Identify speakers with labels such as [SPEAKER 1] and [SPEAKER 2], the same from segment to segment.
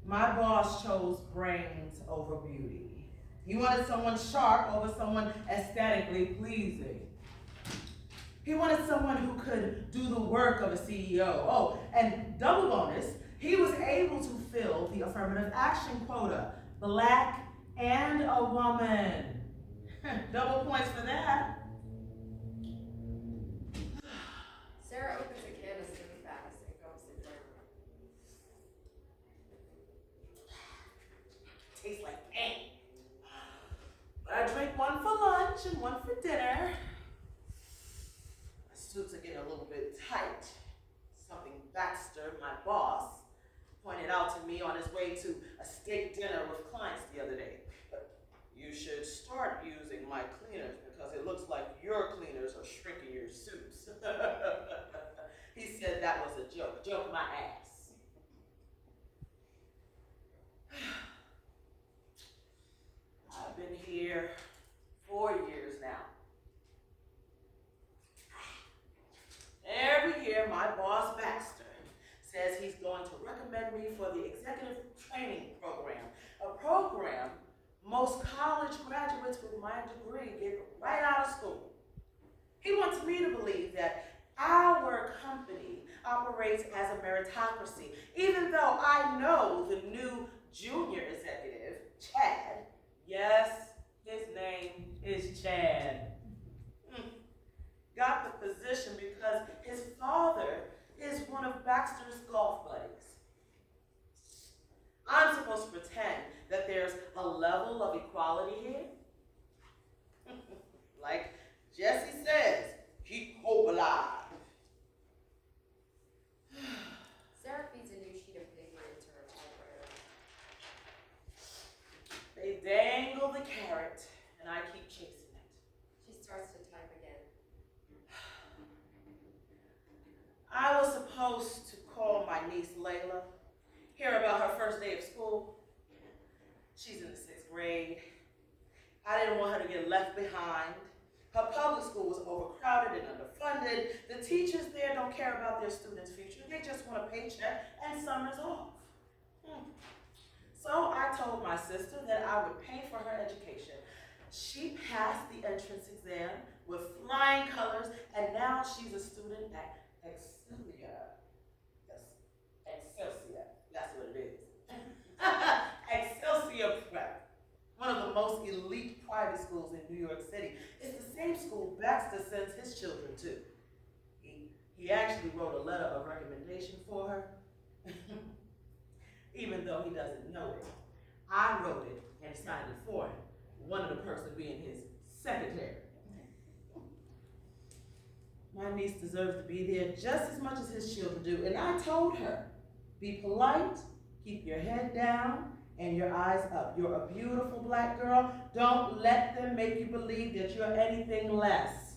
[SPEAKER 1] My boss chose brains over beauty. He wanted someone sharp over someone aesthetically pleasing. He wanted someone who could do the work of a CEO. Oh, and double bonus, he was able to fill the affirmative action quota, black and a woman. Double points for that.
[SPEAKER 2] Sarah opens a can of soon fast and goes to down.
[SPEAKER 1] Tastes like pain. But I drank one for lunch and one for dinner. My suits are getting a little bit tight. Something Baxter, my boss, pointed out to me on his way to a steak dinner with clients the other day. You should start using my cleaners because it looks like your cleaners are shrinking your suits. He said that was a joke. Joke my ass. I've been here 4 years now. Every year, my boss, Baxter, says he's going to recommend me for the executive training program, a program most college graduates with my degree get right out of school. He wants me to believe that our company operates as a meritocracy, even though I know the new junior executive, Chad, yes, his name is Chad, got the position because his father is one of Baxter's golf buddies. I'm supposed to pretend that there's a level of equality here. Like Jesse says, keep hope alive.
[SPEAKER 2] Sarah feeds a new sheet of paper into her typewriter.
[SPEAKER 1] They dangle the carrot, and I keep chasing it.
[SPEAKER 2] She starts to type again.
[SPEAKER 1] I was supposed to call my niece Layla, hear about her first day of school. She's in the 6th grade. I didn't want her to get left behind. Her public school was overcrowded and underfunded. The teachers there don't care about their students' future. They just want a paycheck and summers off. So I told my sister that I would pay for her education. She passed the entrance exam with flying colors, and now she's a student at Excelsior. That's what it is. Excelsior Prep, one of the most elite private schools in New York City. It's the same school Baxter sends his children to. He actually wrote a letter of recommendation for her, even though he doesn't know it. I wrote it and signed it for him, one of the person being his secretary. My niece deserves to be there just as much as his children do, and I told her, be polite, keep your head down, and your eyes up. You're a beautiful black girl. Don't let them make you believe that you're anything less.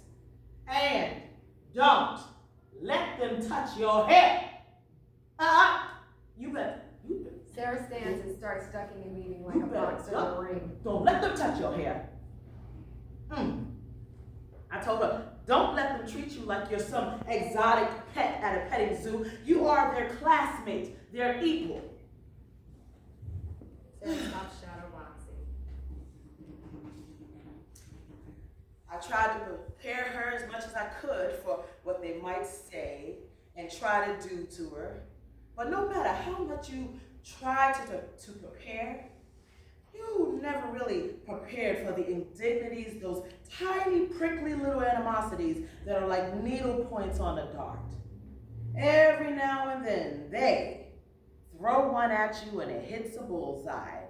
[SPEAKER 1] And don't let them touch your hair. You better.
[SPEAKER 2] Sarah stands and starts ducking and weaving like a boxer in a ring.
[SPEAKER 1] Don't let them touch your hair. I told her, don't let them treat you like you're some exotic pet at a petting zoo. You are their classmate, their equal.
[SPEAKER 2] Sarah stops shadow boxing.
[SPEAKER 1] I tried to prepare her as much as I could for what they might say and try to do to her. But no matter how much you try to prepare, you never really prepared for the indignities, those tiny, prickly little animosities that are like needle points on a dart. Every now and then, they throw one at you and it hits a bullseye.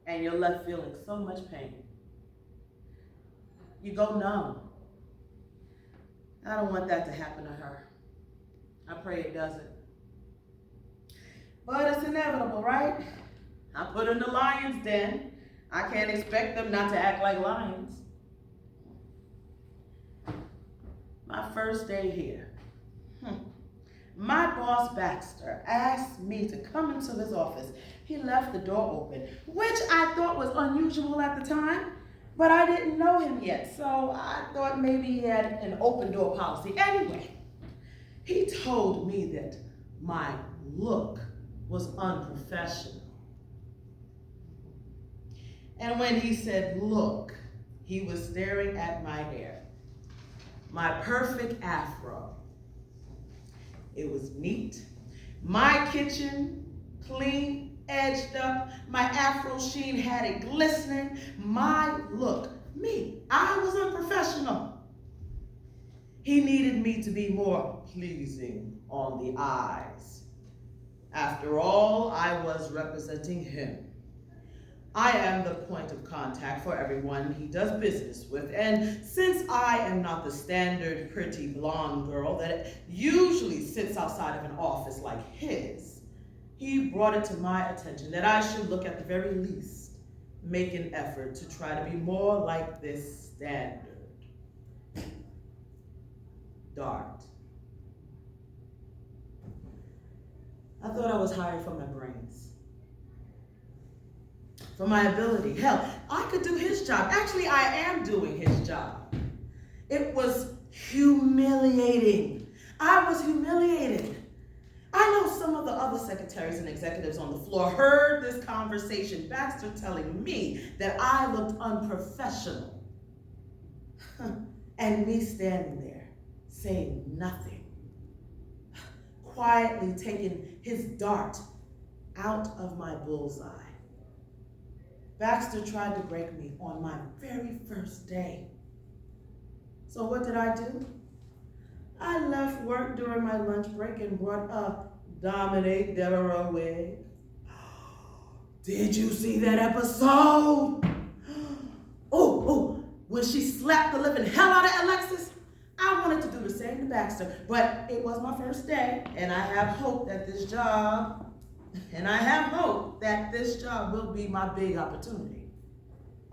[SPEAKER 1] And you're left feeling so much pain. You go numb. I don't want that to happen to her. I pray it doesn't. But it's inevitable, right? I put her in the lion's den. I can't expect them not to act like lions. My first day here. My boss, Baxter, asked me to come into his office. He left the door open, which I thought was unusual at the time, but I didn't know him yet, so I thought maybe he had an open door policy. Anyway, he told me that my look
[SPEAKER 3] was unprofessional. And when he said, look, he was staring at my hair, my perfect afro. It was neat. My kitchen, clean, edged up. My afro sheen had it glistening. My look, me, I was unprofessional. He needed me to be more pleasing on the eyes. After all, I was representing him. I am the point of contact for everyone he does business with, and since I am not the standard pretty blonde girl that usually sits outside of an office like his, he brought it to my attention that I should look at the very least, make an effort to try to be more like this standard. Dart. I thought I was hired for my brains. For my ability. Hell, I could do his job. Actually, I am doing his job. It was humiliating. I was humiliated. I know some of the other secretaries and executives on the floor heard this conversation, Baxter telling me that I looked unprofessional. And me standing there, saying nothing. Quietly taking his dart out of my bullseye. Baxter tried to break me on my very first day. So what did I do? I left work during my lunch break and brought a Dominique Devereaux wig. Did you see that episode? Oh, when she slapped the living hell out of Alexis? I wanted to do the same to Baxter, but it was my first day, and I have hope that this job will be my big opportunity.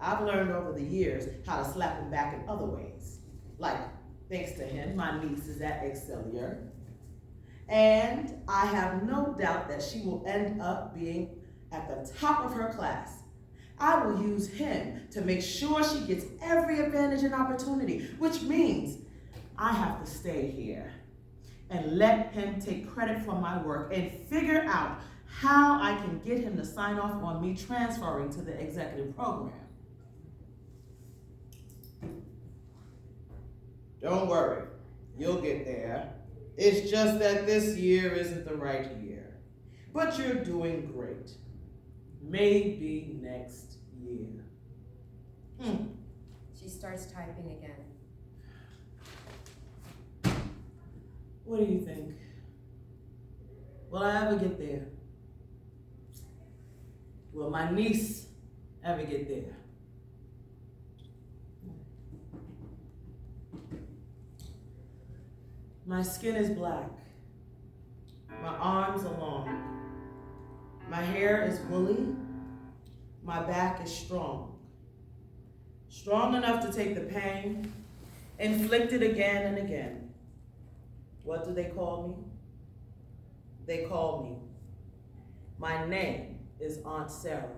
[SPEAKER 3] I've learned over the years how to slap him back in other ways. Like, thanks to him, my niece is at Excelsior. And I have no doubt that she will end up being at the top of her class. I will use him to make sure she gets every advantage and opportunity, which means I have to stay here and let him take credit for my work and figure out how I can get him to sign off on me transferring to the executive program. Don't worry, you'll get there. It's just that this year isn't the right year. But you're doing great. Maybe next year.
[SPEAKER 2] She starts typing again.
[SPEAKER 3] What do you think? Will I ever get there? Will my niece ever get there? My skin is black. My arms are long. My hair is woolly. My back is strong. Strong enough to take the pain, inflicted again and again. What do they call me? They call me. My name is Aunt Sarah.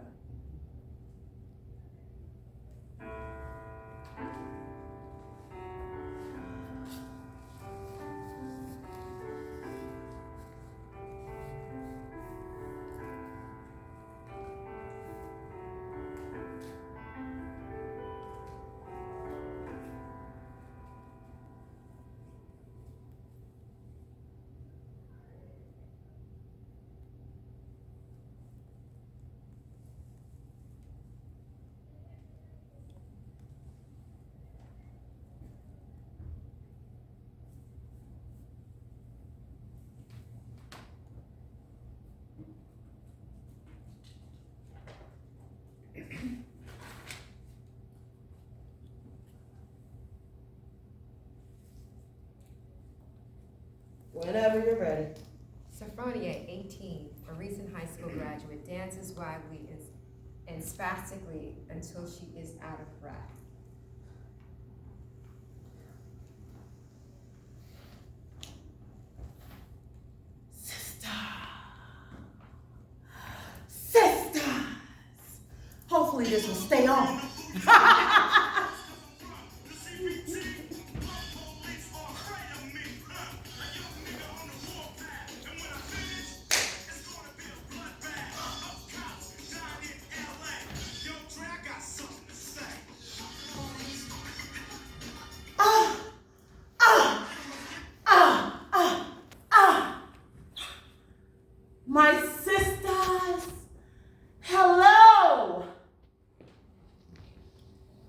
[SPEAKER 3] Whenever you're ready.
[SPEAKER 2] Sophronia, 18, a recent high school graduate, dances wildly and spastically until she is out of breath.
[SPEAKER 3] Sisters! Hopefully this will stay on.
[SPEAKER 1] My sisters, hello.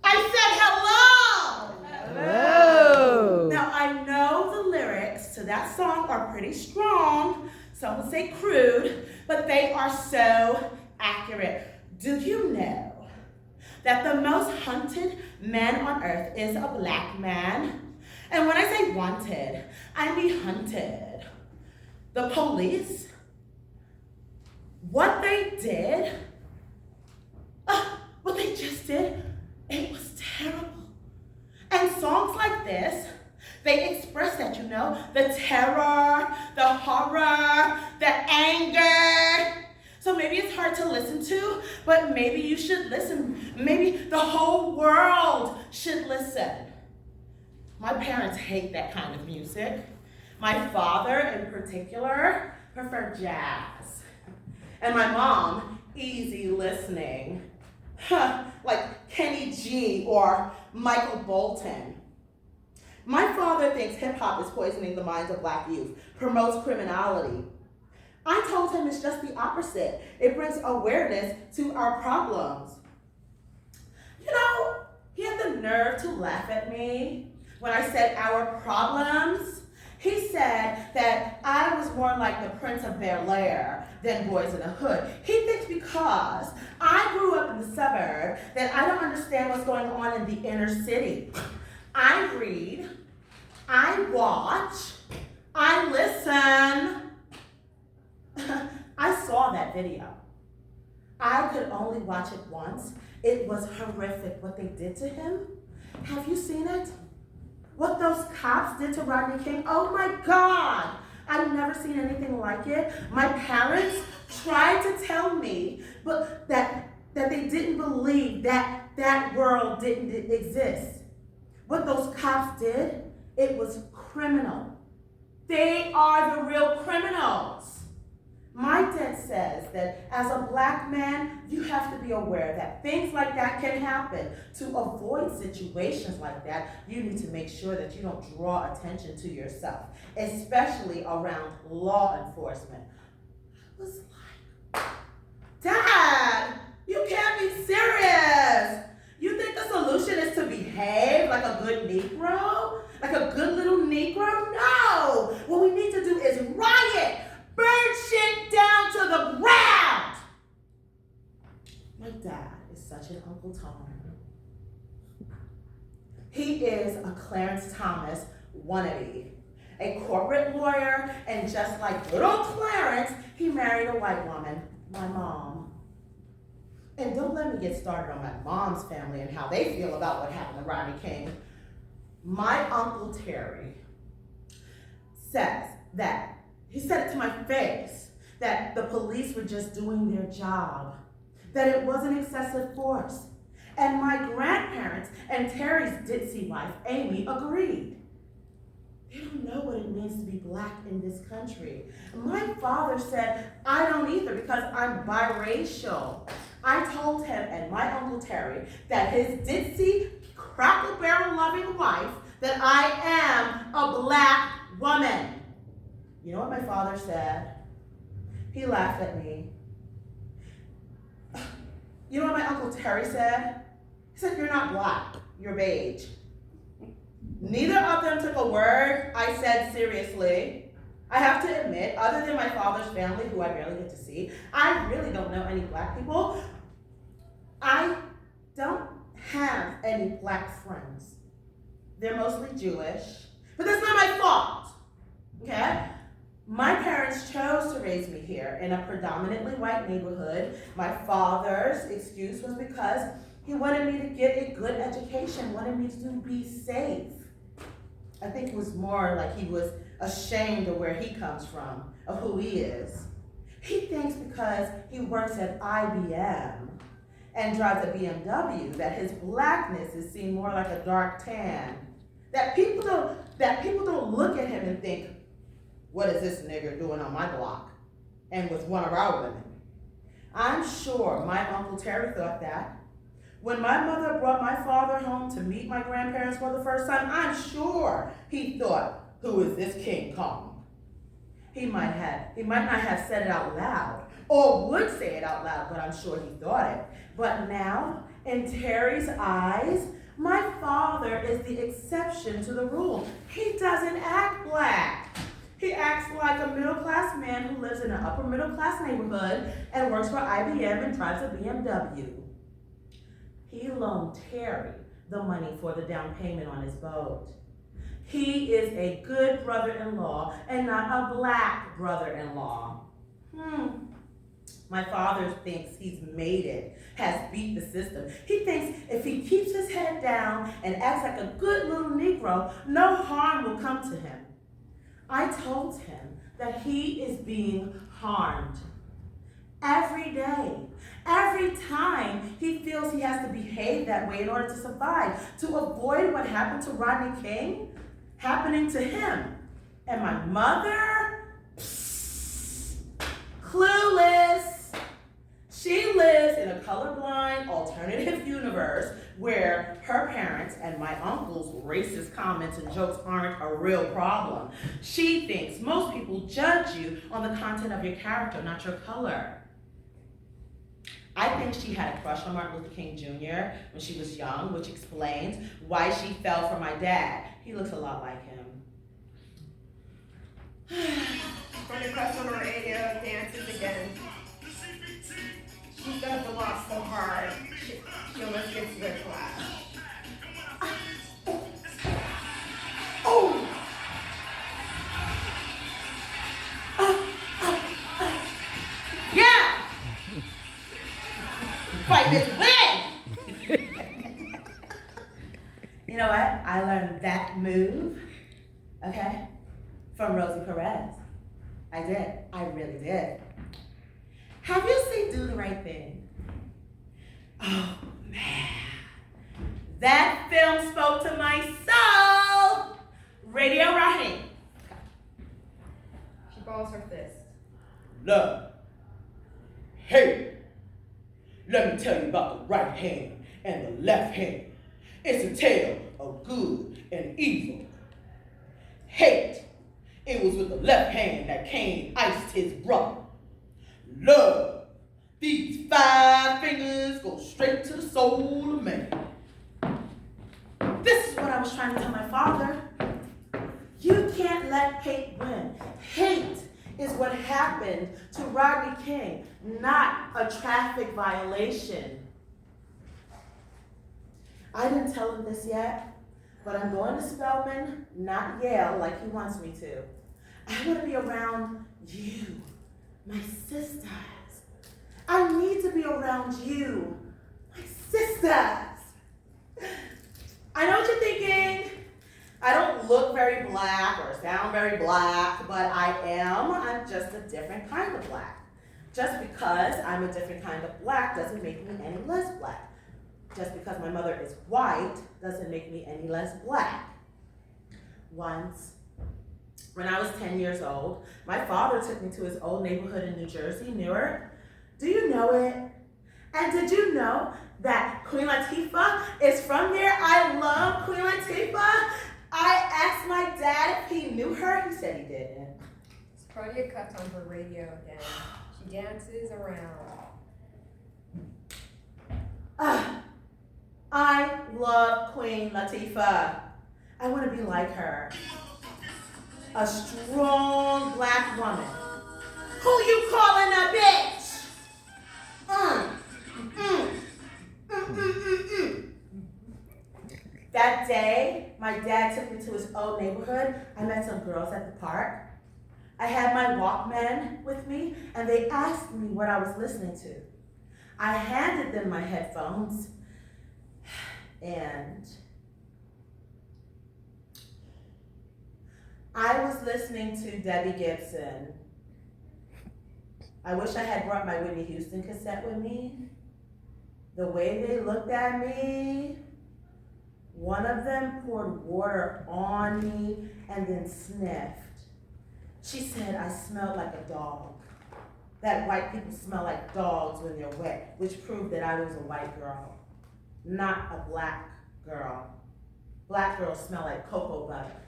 [SPEAKER 1] I said hello.
[SPEAKER 3] Hello.
[SPEAKER 1] Now I know the lyrics to that song are pretty strong. Some would say crude, but they are so accurate. Do you know that the most hunted man on earth is a black man? And when I say wanted, I mean hunted. The police, what they did, what they just did, it was terrible. And songs like this, they express that, you know, the terror, the horror, the anger. So maybe it's hard to listen to, but maybe you should listen. Maybe the whole world should listen. My parents hate that kind of music. My father, in particular, preferred jazz. And my mom, easy listening. Like Kenny G or Michael Bolton. My father thinks hip-hop is poisoning the minds of black youth, promotes criminality. I told him it's just the opposite. It brings awareness to our problems. You know, he had the nerve to laugh at me when I said our problems. He said that I was more like the Prince of Bel-Air than Boys in the Hood. He thinks because I grew up in the suburb that I don't understand what's going on in the inner city. I read, I watch, I listen. I saw that video. I could only watch it once. It was horrific what they did to him. Have you seen it? What those cops did to Rodney King? Oh my God! I've never seen anything like it. My parents tried to tell me but that they didn't believe that that world didn't exist. What those cops did, it was criminal. They are the real criminals. My dad says that as a black man, you have to be aware that things like that can happen. To avoid situations like that, you need to make sure that you don't draw attention to yourself, especially around law enforcement. I was like, Dad, you can't be serious. You think the solution is to behave like a good Negro? Like a good little Negro? No! What we need to do is riot! Burn shit down to the ground! My dad is such an Uncle Tom. He is a Clarence Thomas wannabe, a corporate lawyer, and just like good old Clarence, he married a white woman, my mom. And don't let me get started on my mom's family and how they feel about what happened to Rodney King. My Uncle Terry says that, he said it to my face, that the police were just doing their job, that it wasn't excessive force. And my grandparents and Terry's ditzy wife, Amy, agreed. They don't know what it means to be black in this country. My father said, I don't either because I'm biracial. I told him and my Uncle Terry that his ditzy, crackle barrel loving wife, that I am a black woman. You know what my father said? He laughed at me. You know what my Uncle Terry said? He said, you're not black, you're beige. Neither of them took a word I said seriously. I have to admit, other than my father's family, who I barely get to see, I really don't know any black people. I don't have any black friends. They're mostly Jewish, but that's not my fault, okay? My parents chose to raise me here in a predominantly white neighborhood. My father's excuse was because he wanted me to get a good education, wanted me to be safe. I think it was more like he was ashamed of where he comes from, of who he is. He thinks because he works at IBM and drives a BMW that his blackness is seen more like a dark tan. That people don't look at him and think, what is this nigger doing on my block and with one of our women? I'm sure my Uncle Terry thought that. When my mother brought my father home to meet my grandparents for the first time, I'm sure he thought, who is this King Kong?
[SPEAKER 3] He might not have said it out loud, or would say it out loud, but I'm sure he thought it. But now, in Terry's eyes, my father is the exception to the rule. He doesn't act black. He acts like a middle-class man who lives in an upper middle-class neighborhood and works for IBM and drives a BMW. He loaned Terry the money for the down payment on his boat. He is a good brother-in-law and not a black brother-in-law. My father thinks he's made it, has beat the system. He thinks if he keeps his head down and acts like a good little Negro, no harm will come to him. I told him that he is being harmed every day. Every time he feels he has to behave that way in order to survive, to avoid what happened to Rodney King happening to him. And my mother, clueless. She lives in a colorblind alternative universe where her parents and my uncle's racist comments and jokes aren't a real problem. She thinks most people judge you on the content of your character, not your color. I think she had a crush on Martin Luther King Jr. when she was young, which explains why she fell for my dad. He looks a lot like him.
[SPEAKER 2] When the crush on the radio dances again. She does the walk so hard, she almost gets to the class.
[SPEAKER 3] Oh! Yeah! Fight this win! You know what? I learned that move, okay, from Rosie Perez. I did. I really did. Have you seen Do the Right Thing? Oh, man. That film spoke to my soul. Radio Raheem.
[SPEAKER 2] She balls her fist.
[SPEAKER 3] Love. Hey. Let me tell you about the right hand and the left hand. It's a tale of good and evil. Hate. It was with the left hand that Cain iced his brother. Love. These 5 fingers go straight to the soul of man. This is what I was trying to tell my father. You can't let hate win. Hate is what happened to Rodney King, not a traffic violation. I didn't tell him this yet, but I'm going to Spelman, not Yale, like he wants me to. I want to be around you, my sisters. I need to be around you, my sisters. I know what you're thinking. I don't look very black or sound very black, but I'm just a different kind of black. Just because I'm a different kind of black doesn't make me any less black. Just because my mother is white doesn't make me any less black. Once, when I was 10 years old, my father took me to his old neighborhood in New Jersey, Newark. Do you know it? And did you know that Queen Latifah is from there? I love Queen Latifah. I asked my dad if he knew her. He said he didn't.
[SPEAKER 2] Claudia cuts on her radio again. She dances around.
[SPEAKER 3] I love Queen Latifah. I want to be like her. A strong black woman. Who you calling a bitch? That day, my dad took me to his old neighborhood. I met some girls at the park. I had my Walkman with me, and they asked me what I was listening to. I handed them my headphones, and I was listening to Debbie Gibson. I wish I had brought my Whitney Houston cassette with me. The way they looked at me, one of them poured water on me and then sniffed. She said I smelled like a dog. That white people smell like dogs when they're wet, which proved that I was a white girl, not a black girl. Black girls smell like cocoa butter.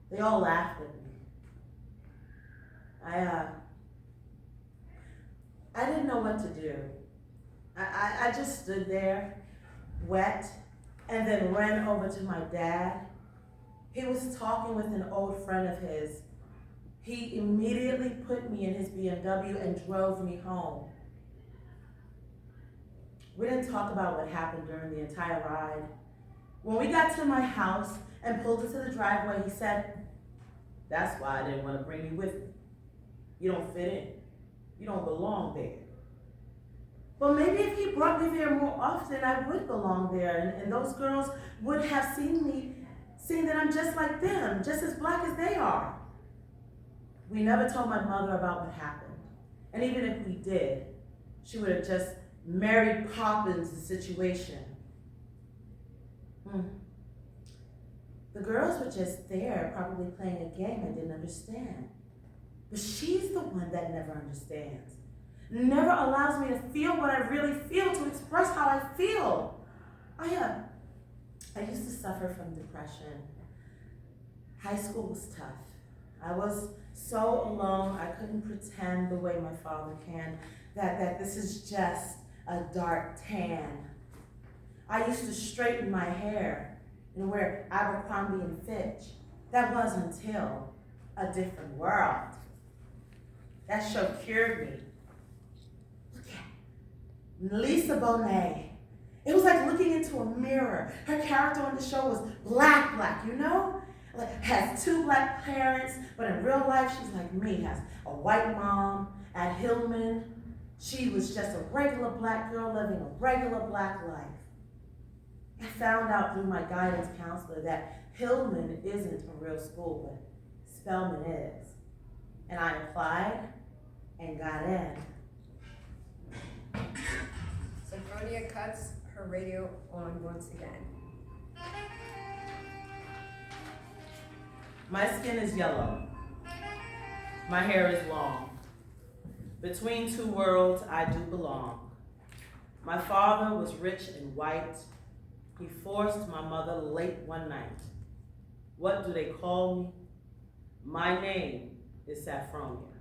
[SPEAKER 3] They all laughed at me.
[SPEAKER 1] I didn't know what to do. I just stood there, wet, and then ran over to my dad. He was talking with an old friend of his. He immediately put me in his BMW and drove me home. We didn't talk about what happened during the entire ride. When we got to my house and pulled into the driveway, he said, "That's why I didn't want to bring you with me. You don't fit in. You don't belong there." But maybe if he brought me there more often, I would belong there, and those girls would have seen that I'm just like them, just as black as they are. We never told my mother about what happened. And even if we did, she would have just Mary Poppins the situation. The girls were just there, probably playing a game I didn't understand. But she's the one that never understands. Never allows me to feel what I really feel, to express how I feel. I used to suffer from depression. High school was tough. I was so alone, I couldn't pretend the way my father can, that this is just a dark tan. I used to straighten my hair and wear Abercrombie and Fitch. That was until A Different World. That show cured me. Look at Lisa Bonet. It was like looking into a mirror. Her character on the show was black, you know? Like, has 2 black parents, but in real life, she's like me, has a white mom. At Hillman, she was just a regular black girl living a regular black life. I found out through my guidance counselor that Hillman isn't a real school, but Spelman is. And I applied and got in.
[SPEAKER 2] Sophronia cuts her radio on once again.
[SPEAKER 1] My skin is yellow. My hair is long. Between 2 worlds, I do belong. My father was rich and white. He forced my mother late one night. What do they call me? My name is Saffronia.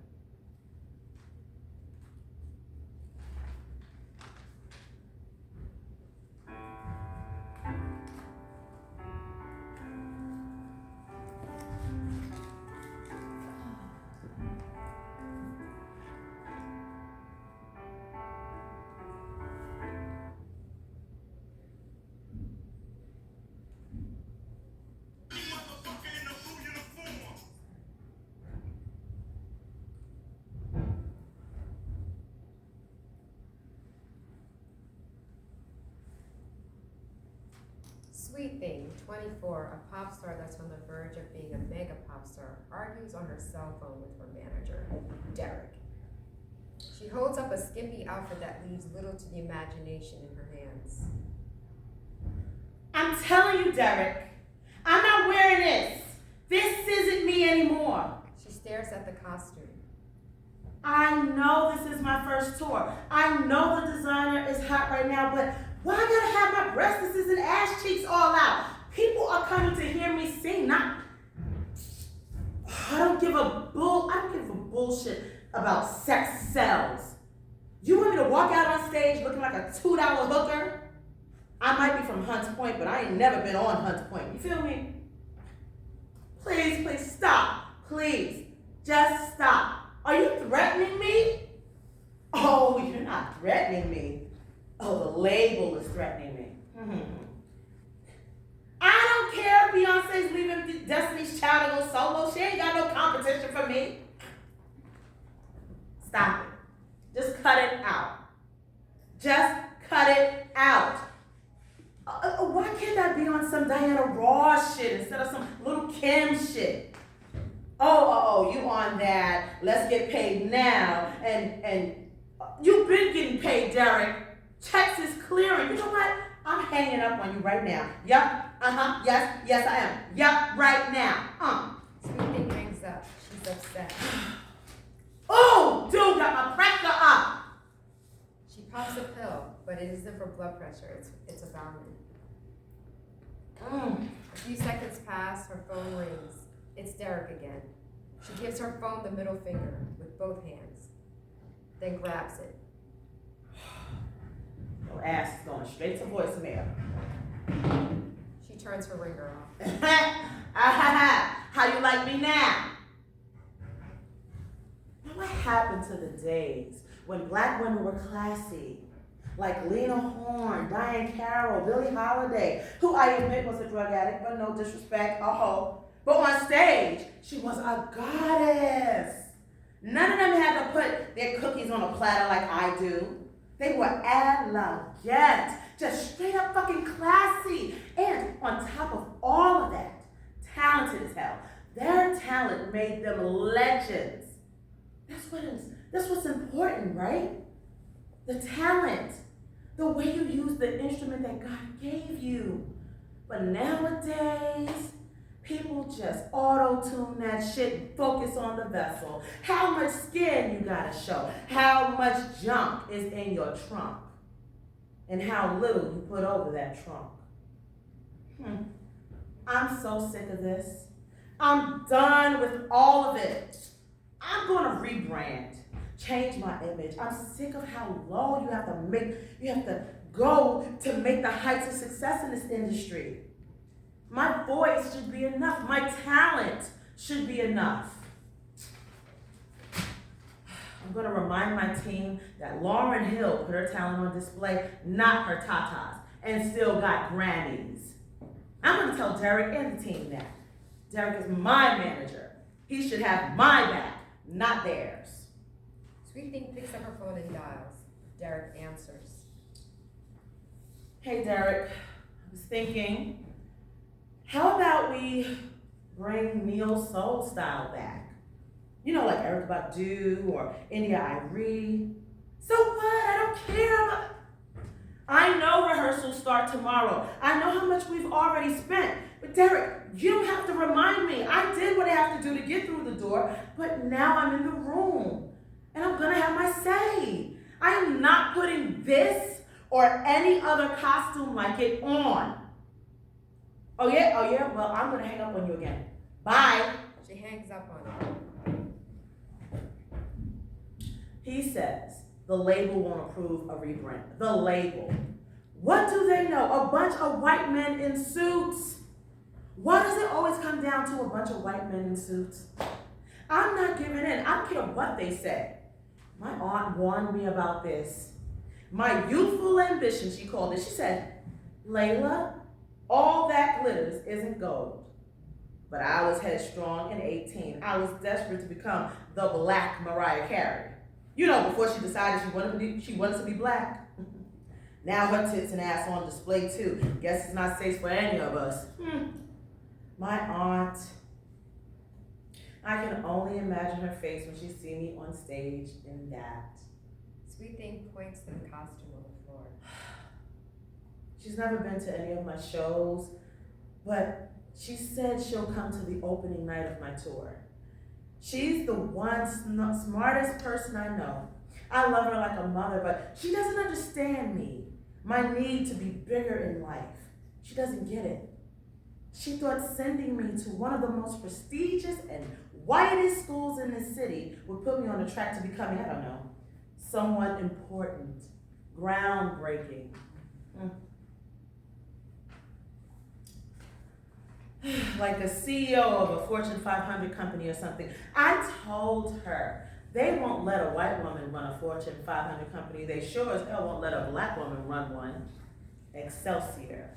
[SPEAKER 2] Sweet Thing, 24, a pop star that's on the verge of being a mega pop star, argues on her cell phone with her manager, Derek. She holds up a skimpy outfit that leaves little to the imagination in her hands.
[SPEAKER 1] I'm telling you, Derek, I'm not wearing this. This isn't me anymore.
[SPEAKER 2] She stares at the costume.
[SPEAKER 1] I know this is my first tour. I know the designer is hot right now, but why I gotta have my breasts and ass cheeks all out? People are coming to hear me sing, not. I don't give a bullshit about sex sells. You want me to walk out on stage looking like a $2 hooker? I might be from Hunts Point, but I ain't never been on Hunts Point. You feel me? Please stop. Please, just stop. Are you threatening me? Oh, you're not threatening me. Oh, the label is threatening me. I don't care if Beyonce's leaving Destiny's Child to go solo. She ain't got no competition for me. Stop it. Just cut it out. Just cut it out. Why can't that be on some Diana Ross shit instead of some Little Kim shit? Oh, you on that. Let's get paid now. And you've been getting paid, Derek. Checks is clearing. You know what? I'm hanging up on you right now. Yup. Yes, I am. Yup, right now.
[SPEAKER 2] Sweet Thing rings up. She's upset.
[SPEAKER 1] Oh, dude, got my pressure up.
[SPEAKER 2] She pops a pill, but it isn't for blood pressure. It's a vitamin. A few seconds pass. Her phone rings. It's Derek again. She gives her phone the middle finger with both hands, then grabs it.
[SPEAKER 3] Your ass is going straight to voicemail.
[SPEAKER 2] She turns her ringer off.
[SPEAKER 3] How you like me now? Now, what happened to the days when black women were classy? Like Lena Horne, Diane Carroll, Billie Holiday, who I admit was a drug addict, but no disrespect, But on stage, she was a goddess. None of them had to put their cookies on a platter like I do. They were elegant, just straight up fucking classy. And on top of all of that, talented as hell. Their talent made them legends. That's what's important, right? The talent. The way you use the instrument that God gave you. But nowadays, people just auto-tune that shit and focus on the vessel. How much skin you gotta show. How much junk is in your trunk. And how little you put over that trunk. I'm so sick of this. I'm done with all of it. I'm gonna rebrand. Change my image. I'm sick of how low you have to go to make the heights of success in this industry. My voice should be enough. My talent should be enough. I'm gonna remind my team that Lauryn Hill put her talent on display, not her tatas, and still got Grammys. I'm gonna tell Derek and the team that. Derek is my manager. He should have my back, not theirs.
[SPEAKER 2] Sweet Thing picks up her phone and dials. Derek answers.
[SPEAKER 3] Hey Derek, I was thinking, how about we bring Neo Soul style back? You know, like Erykah Badu or India Arie. So what? I don't care. I know rehearsals start tomorrow. I know how much we've already spent. But Derek, you don't have to remind me. I did what I have to do to get through the door, but now I'm in the room. And I'm gonna have my say. I am not putting this or any other costume like it on. Oh yeah? Well, I'm gonna hang up on you again. Bye.
[SPEAKER 2] She hangs up on him.
[SPEAKER 3] He says the label won't approve a rebrand. The label. What do they know? A bunch of white men in suits. Why does it always come down to a bunch of white men in suits? I'm not giving in. I don't care what they say. My aunt warned me about this. My youthful ambition, she called it. She said, Layla, all that glitters isn't gold. But I was headstrong and 18. I was desperate to become the black Mariah Carey. You know, before she decided she wanted to be black. Now her tits and ass on display too. Guess it's not safe for any of us. My aunt. I can only imagine her face when she sees me on stage in that.
[SPEAKER 2] Sweet Thing points to the costume on the floor.
[SPEAKER 3] She's never been to any of my shows, but she said she'll come to the opening night of my tour. She's the one smartest person I know. I love her like a mother, but she doesn't understand me. My need to be bigger in life. She doesn't get it. She thought sending me to one of the most prestigious and whitest schools in this city would put me on the track to becoming, I don't know, someone important, groundbreaking. Like a CEO of a Fortune 500 company or something. I told her they won't let a white woman run a Fortune 500 company. They sure as hell won't let a black woman run one. Excelsior.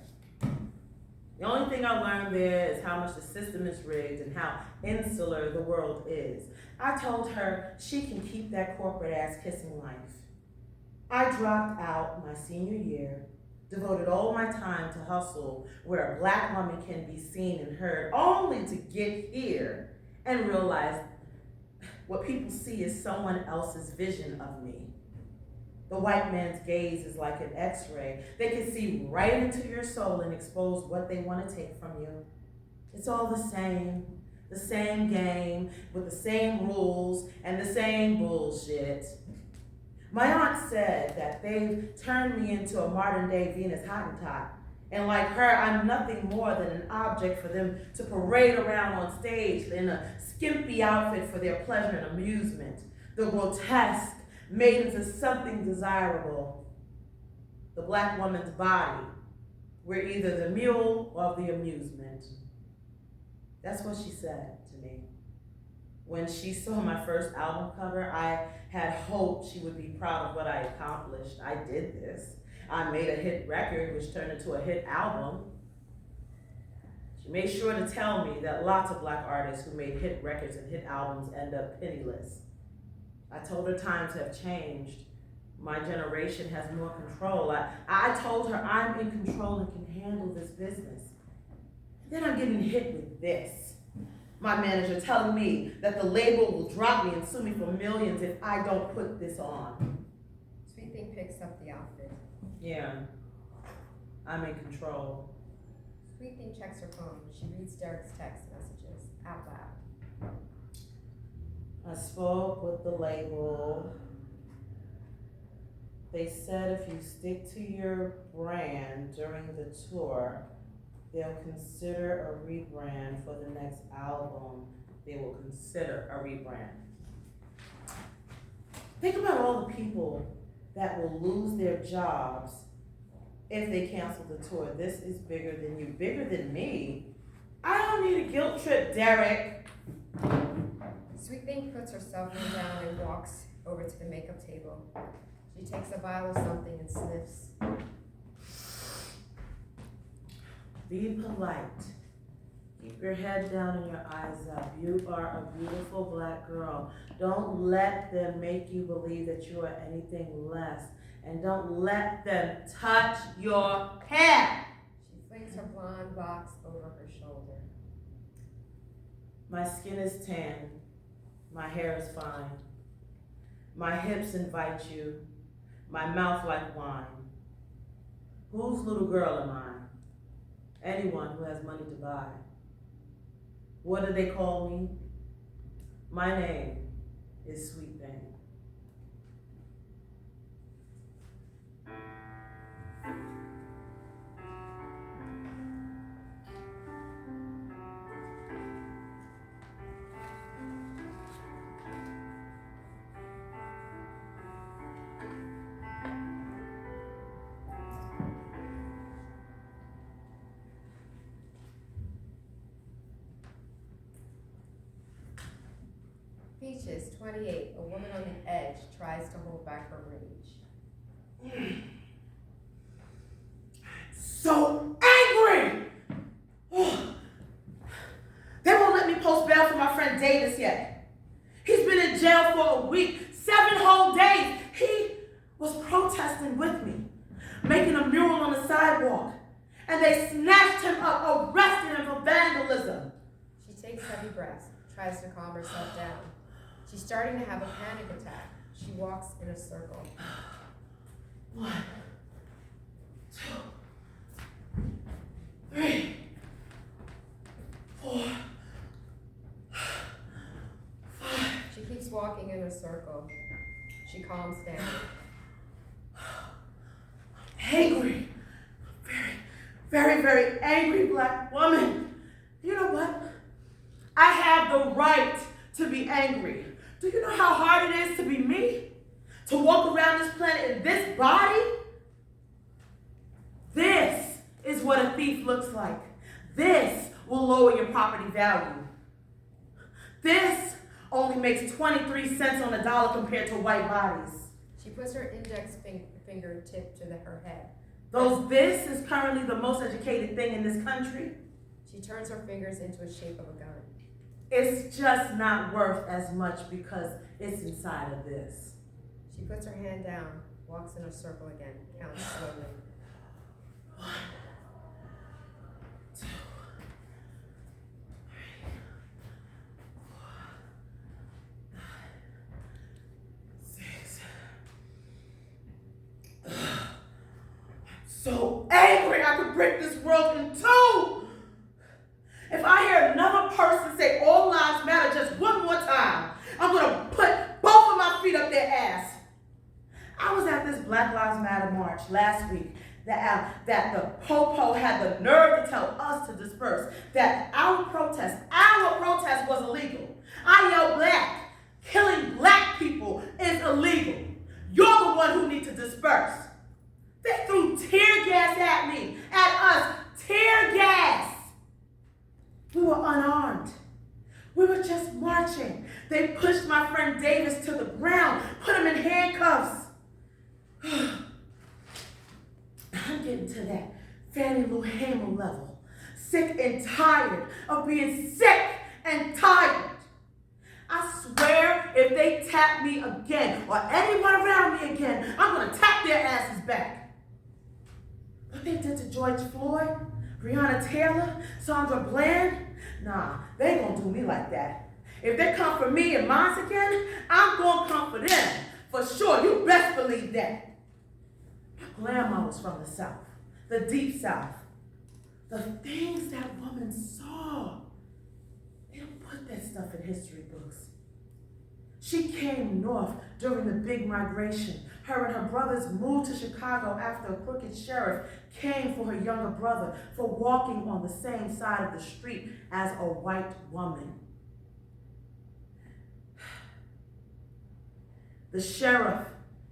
[SPEAKER 3] The only thing I learned there is how much the system is rigged and how insular the world is. I told her she can keep that corporate ass kissing life. I dropped out my senior year, devoted all my time to hustle where a black woman can be seen and heard, only to get here and realize what people see is someone else's vision of me. The white man's gaze is like an x-ray. They can see right into your soul and expose what they want to take from you. It's all the same game with the same rules and the same bullshit. My aunt said that they've turned me into a modern day Venus Hottentot,
[SPEAKER 1] And like her, I'm nothing more than an object for them to parade around on stage in a skimpy outfit for their pleasure and amusement. The grotesque made into something desirable. The black woman's body. We're either the mule or the amusement. That's what she said to me. When she saw my first album cover, I had hoped she would be proud of what I accomplished. I did this. I made a hit record, which turned into a hit album. She made sure to tell me that lots of black artists who made hit records and hit albums end up penniless. I told her times have changed. My generation has more control. I told her I'm in control and can handle this business. Then I'm getting hit with this. My manager telling me that the label will drop me and sue me for millions if I don't put this on.
[SPEAKER 2] Sweet Thing picks up the outfit.
[SPEAKER 1] Yeah, I'm in control.
[SPEAKER 2] Sweet Thing checks her phone. She reads Derek's text messages out loud.
[SPEAKER 1] I spoke with the label. They said if you stick to your brand during the tour, they'll consider a rebrand for the next album. They will consider a rebrand. Think about all the people that will lose their jobs if they cancel the tour. This is bigger than you, bigger than me. I don't need a guilt trip, Derek.
[SPEAKER 2] Sweet Thing puts her cell phone down and walks over to the makeup table. She takes a vial of something and sniffs.
[SPEAKER 1] Be polite. Keep your head down and your eyes up. You are a beautiful black girl. Don't let them make you believe that you are anything less. And don't let them touch your hair.
[SPEAKER 2] She flings her blonde locks over her shoulder.
[SPEAKER 1] My skin is tan. My hair is fine. My hips invite you. My mouth like wine. Whose little girl am I? Anyone who has money to buy. What do they call me? My name is Sweet Thing.
[SPEAKER 2] Peaches, 28, a woman on the edge, tries to hold back her rage.
[SPEAKER 1] So angry! They won't let me post bail for my friend Davis yet. He's been in jail for a week, 7 whole days. He was protesting with me, making a mural on the sidewalk, and they snatched him up, arrested him for vandalism.
[SPEAKER 2] She takes heavy breaths, tries to calm herself down. She's starting to have a panic attack. She walks in a circle.
[SPEAKER 1] 1, 2, 3, 4, 5.
[SPEAKER 2] She keeps walking in a circle. She calms down.
[SPEAKER 1] Angry. Very, very angry black woman. You know what? I have the right to be angry. Do you know how hard it is to be me? To walk around this planet in this body? This is what a thief looks like. This will lower your property value. This only makes 23 cents on the dollar compared to white bodies.
[SPEAKER 2] She puts her index fingertip to her head.
[SPEAKER 1] This is currently the most educated thing in this country.
[SPEAKER 2] She turns her fingers into a shape of a gun.
[SPEAKER 1] It's just not worth as much because it's inside of this.
[SPEAKER 2] She puts her hand down, walks in a circle again, counts slowly.
[SPEAKER 1] 1, 2, 3, 4, 5, 6. So angry I could break this world in 2. If I hear another person say all lives matter just one more time, I'm gonna put both of my feet up their ass. I was at this Black Lives Matter march last week, that the popo had the nerve to tell us to disperse, that our protest was illegal. I yelled black. Killing black people is illegal. You're the one who needs to disperse. They threw tear gas at me, at us, tear gas. We were unarmed. We were just marching. They pushed my friend Davis to the ground, put him in handcuffs. I'm getting to that Fannie Lou Hamer level. Sick and tired of being sick and tired. I swear if they tap me again or anyone around me again, I'm going to tap their asses back. What they did to George Floyd, Breonna Taylor, Sandra Bland, nah, they ain't going to do me like that. If they come for me and mine again, I'm going to come for them. For sure, you best believe that. My grandma was from the South, the deep South. The things that woman saw, they don't put that stuff in history books. She came north during the big migration. Her and her brothers moved to Chicago after a crooked sheriff came for her younger brother for walking on the same side of the street as a white woman. The sheriff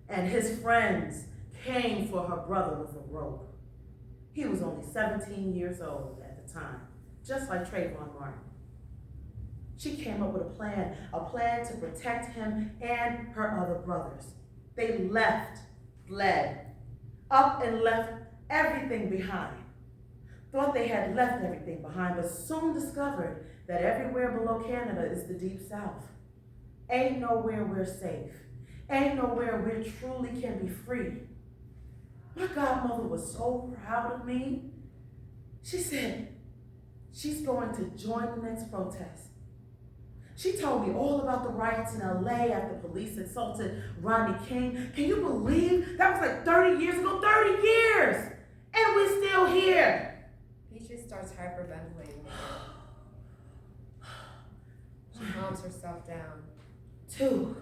[SPEAKER 1] and his friends came for her brother with a rope. He was only 17 years old at the time, just like Trayvon Martin. She came up with a plan to protect him and her other brothers. They fled, up and left everything behind. Thought they had left everything behind, but soon discovered that everywhere below Canada is the Deep South. Ain't nowhere we're safe. Ain't nowhere we truly can be free. My godmother was so proud of me. She said she's going to join the next protest. She told me all about the riots in LA after police assaulted Rodney King. Can you believe that was like 30 years ago? 30 years! And we're still here.
[SPEAKER 2] Peaches starts hyperventilating again. She calms herself down.
[SPEAKER 1] 2.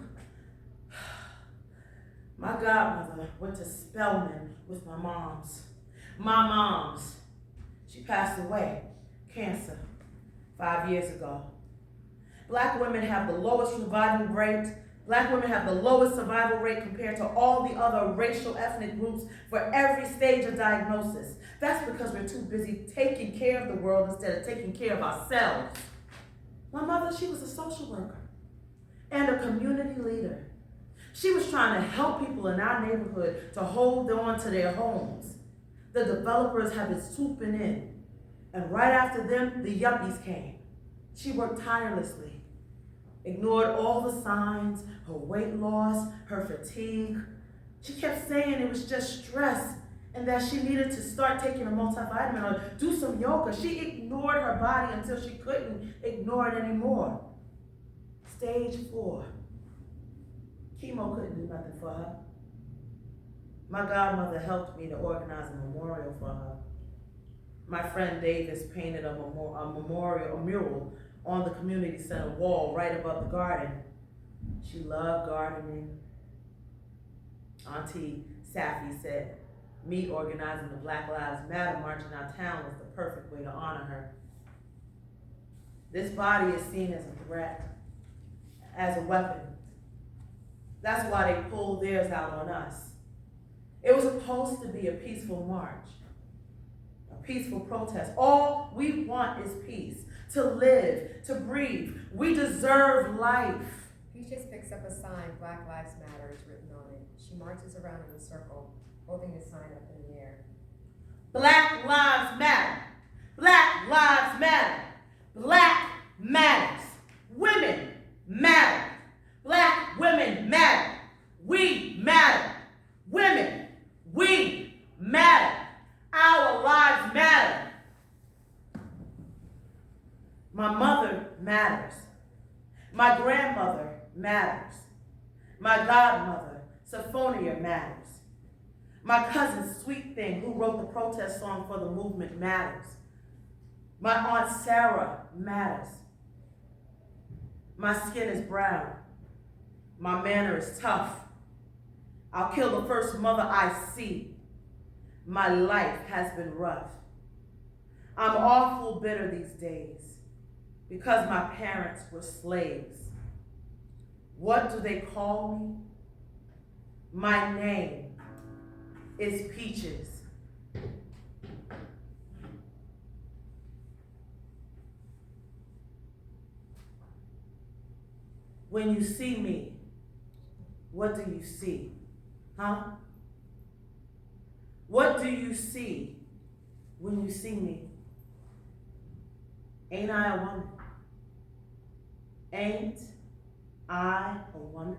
[SPEAKER 1] My godmother went to Spelman with my mom's. My mom's. She passed away, cancer, 5 years ago. Black women have the lowest survival rate. Black women have the lowest survival rate compared to all the other racial ethnic groups for every stage of diagnosis. That's because we're too busy taking care of the world instead of taking care of ourselves. My mother, she was a social worker and a community leader. She was trying to help people in our neighborhood to hold on to their homes. The developers have been swooping in, and right after them, the yuppies came. She worked tirelessly, ignored all the signs, her weight loss, her fatigue. She kept saying it was just stress and that she needed to start taking a multivitamin or do some yoga. She ignored her body until she couldn't ignore it anymore. Stage 4. Chemo couldn't do nothing for her. My godmother helped me to organize a memorial for her. My friend Davis painted a mural on the community center wall right above the garden. She loved gardening. Auntie Safi said me organizing the Black Lives Matter march in our town was the perfect way to honor her. This body is seen as a threat, as a weapon. That's why they pulled theirs out on us. It was supposed to be a peaceful march, a peaceful protest. All we want is peace, to live, to breathe. We deserve life.
[SPEAKER 2] Peaches picks up a sign, Black Lives Matter is written on it. She marches around in a circle, holding the sign up in the air.
[SPEAKER 1] Black lives matter. Black lives matter. Black matters. Women matter. Black women matter. We matter. Women, we matter. Our lives matter. My mother matters. My grandmother matters. My godmother, Symphonia, matters. My cousin, Sweet Thing, who wrote the protest song for the movement, matters. My Aunt Sarah matters. My skin is brown. My manner is tough. I'll kill the first mother I see. my life has been rough. I'm awful bitter these days because my parents were slaves. What do they call me? My name is Peaches. When you see me, what do you see? Huh? What do you see when you see me? Ain't I a woman? Ain't I a woman?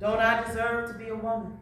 [SPEAKER 1] Don't I deserve to be a woman?